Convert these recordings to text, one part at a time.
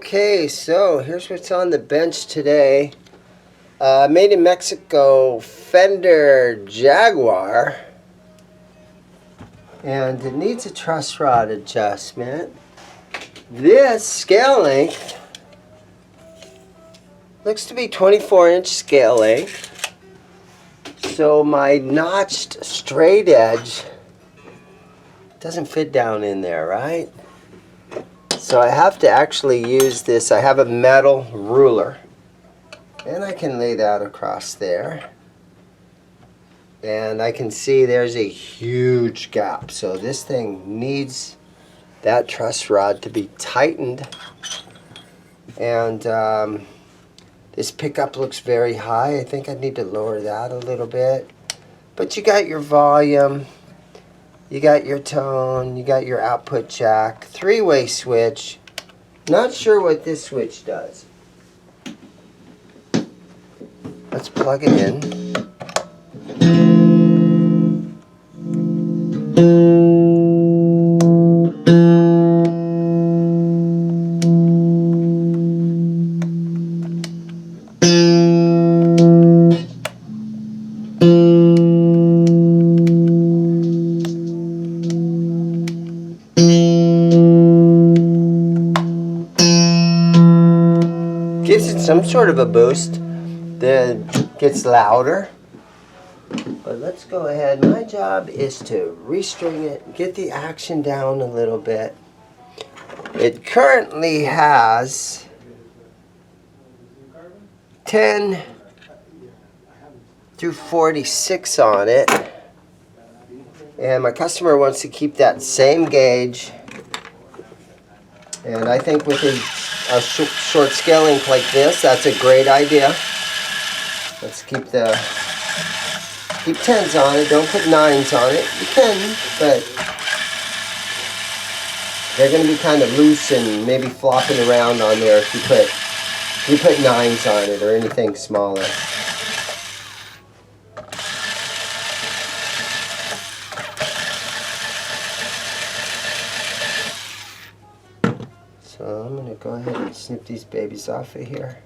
Okay, so here's what's on the bench today. Made in Mexico Fender Jaguar. And it needs a truss rod adjustment. This scale length looks to be 24-inch scale length. So my notched straight edge doesn't fit down in there, right? So I have to actually use this. I have a metal ruler, and I can lay that across there. And I can see there's a huge gap. So this thing needs that truss rod to be tightened. And this pickup looks very high. I think I need to lower that a little bit. But you got your volume, you got your tone, you got your output jack, three-way switch. Not sure what this switch does. Let's plug it in. Gives it some sort of a boost. Then gets louder. But let's go ahead. My job is to restring it, get the action down a little bit. It currently has 10 through 46 on it. And my customer wants to keep that same gauge. And I think with a short scale length like this, that's a great idea. Let's keep 10s on it. Don't put 9s on it. You can, but they're going to be kind of loose and maybe flopping around on there if you put 9s on it or anything smaller. So I'm going to go ahead and snip these babies off of here.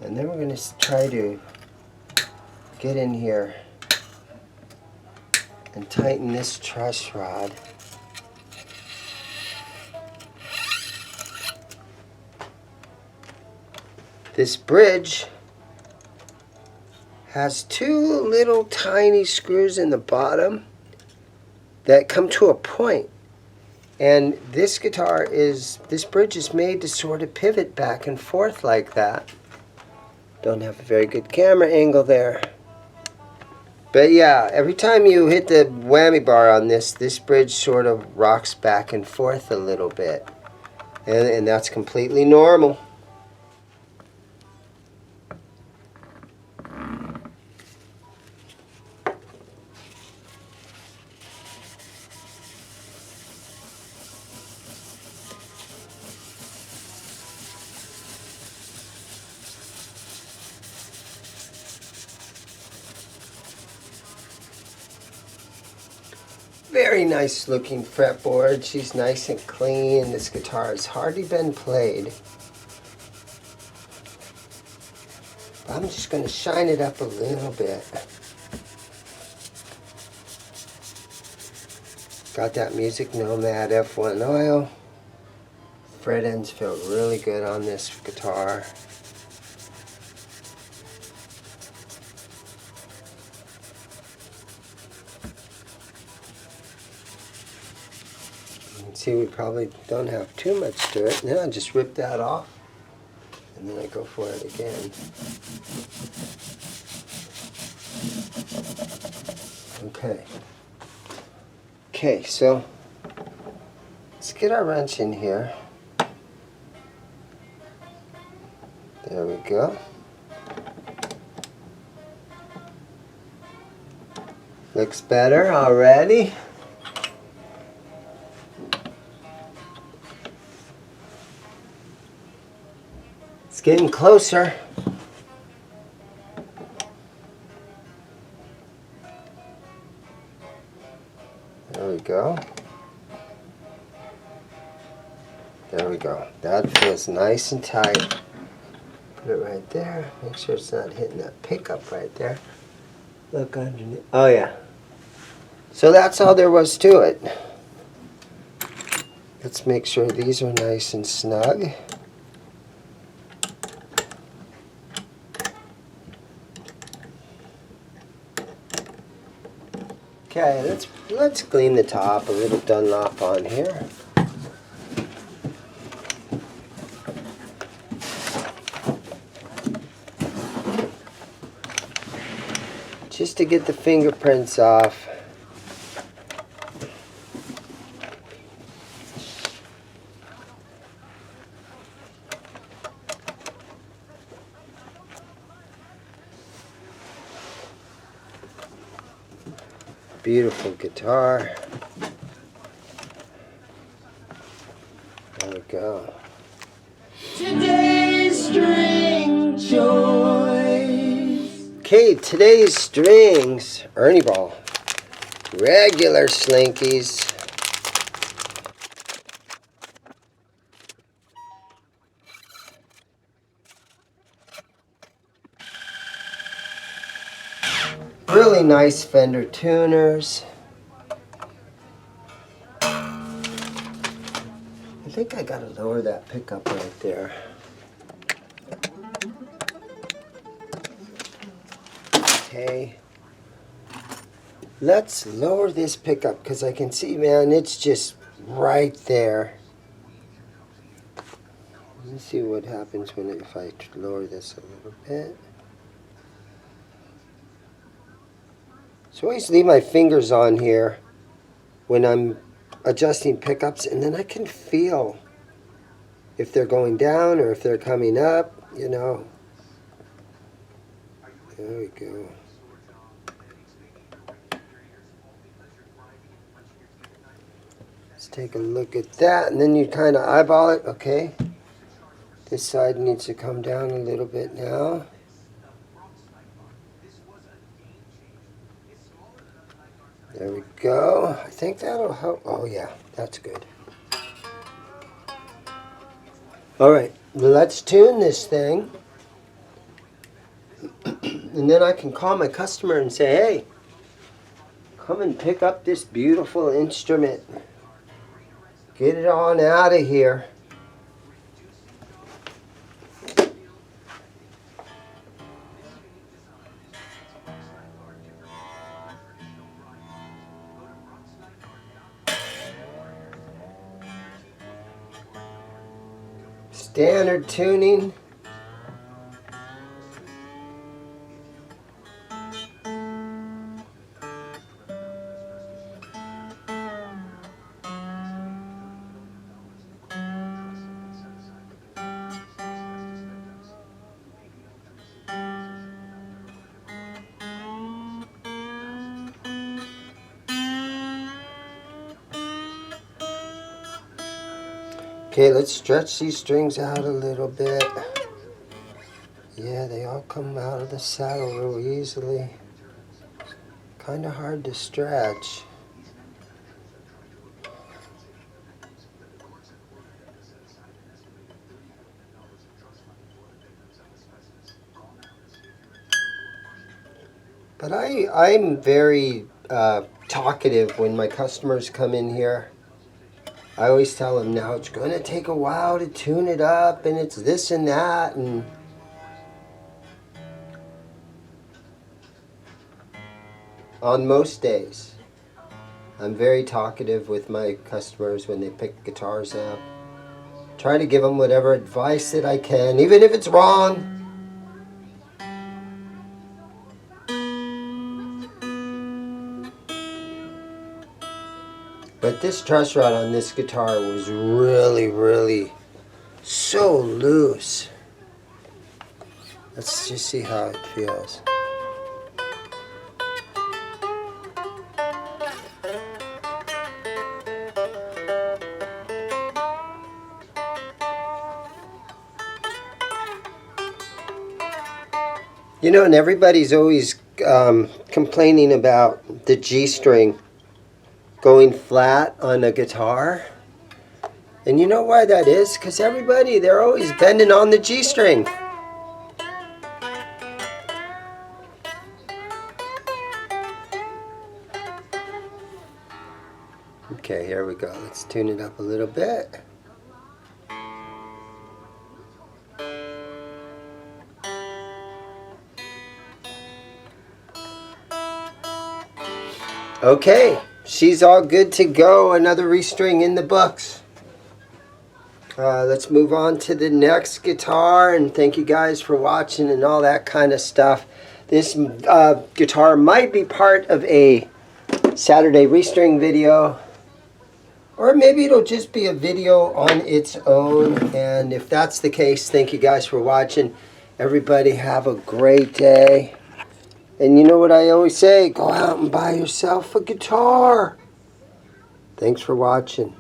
And then we're going to try to get in here and tighten this truss rod. This bridge has two little tiny screws in the bottom that come to a point. And this bridge is made to sort of pivot back and forth like that. Don't have a very good camera angle there. But yeah, every time you hit the whammy bar on this bridge sort of rocks back and forth a little bit. And that's completely normal. Very nice looking fretboard. She's nice and clean. This guitar has hardly been played. But I'm just going to shine it up a little bit. Got that Music Nomad F1 oil. Fret ends feel really good on this guitar. See, we probably don't have too much to it. Now I just rip that off, and then I go for it again. Okay, so let's get our wrench in here. There we go. Looks better already. It's getting closer. There we go. There we go. That feels nice and tight. Put it right there. Make sure it's not hitting that pickup right there. Look underneath. Oh yeah. So that's all there was to it. Let's make sure these are nice and snug. Okay, let's clean the top. A little Dunlop on here. Just to get the fingerprints off. Beautiful guitar. There we go. Today's string choice. Okay, today's strings, Ernie Ball. Regular Slinkies. Really nice Fender tuners. I think I gotta lower that pickup right there. Okay. Let's lower this pickup because I can see, man, it's just right there. Let me see what happens if I lower this a little bit. So I always leave my fingers on here when I'm adjusting pickups, and then I can feel if they're going down or if they're coming up, you know. There we go. Let's take a look at that, and then you kind of eyeball it. Okay. This side needs to come down a little bit now. There we go. I think that'll help. Oh yeah, that's good. All right, let's tune this thing. And then I can call my customer and say, hey, come and pick up this beautiful instrument. Get it on out of here. Standard tuning. Okay, let's stretch these strings out a little bit. Yeah, they all come out of the saddle real easily. Kind of hard to stretch. But I'm very talkative when my customers come in here. I always tell them, now it's going to take a while to tune it up, and it's this and that, and on most days, I'm very talkative with my customers when they pick guitars up. Try to give them whatever advice that I can, even if it's wrong. But this truss rod on this guitar was really, really so loose. Let's just see how it feels. You know, and everybody's always complaining about the G string going flat on a guitar. And you know why that is? Because everybody, they're always bending on the G string. Okay, here we go. Let's tune it up a little bit. Okay, she's all good to go. Another restring in the books. Let's move on to the next guitar, and thank you guys for watching and all that kind of stuff. This guitar might be part of a Saturday restring video, or maybe it'll just be a video on its own. And if that's the case, thank you guys for watching. Everybody have a great day. And you know what I always say, go out and buy yourself a guitar. Thanks for watching.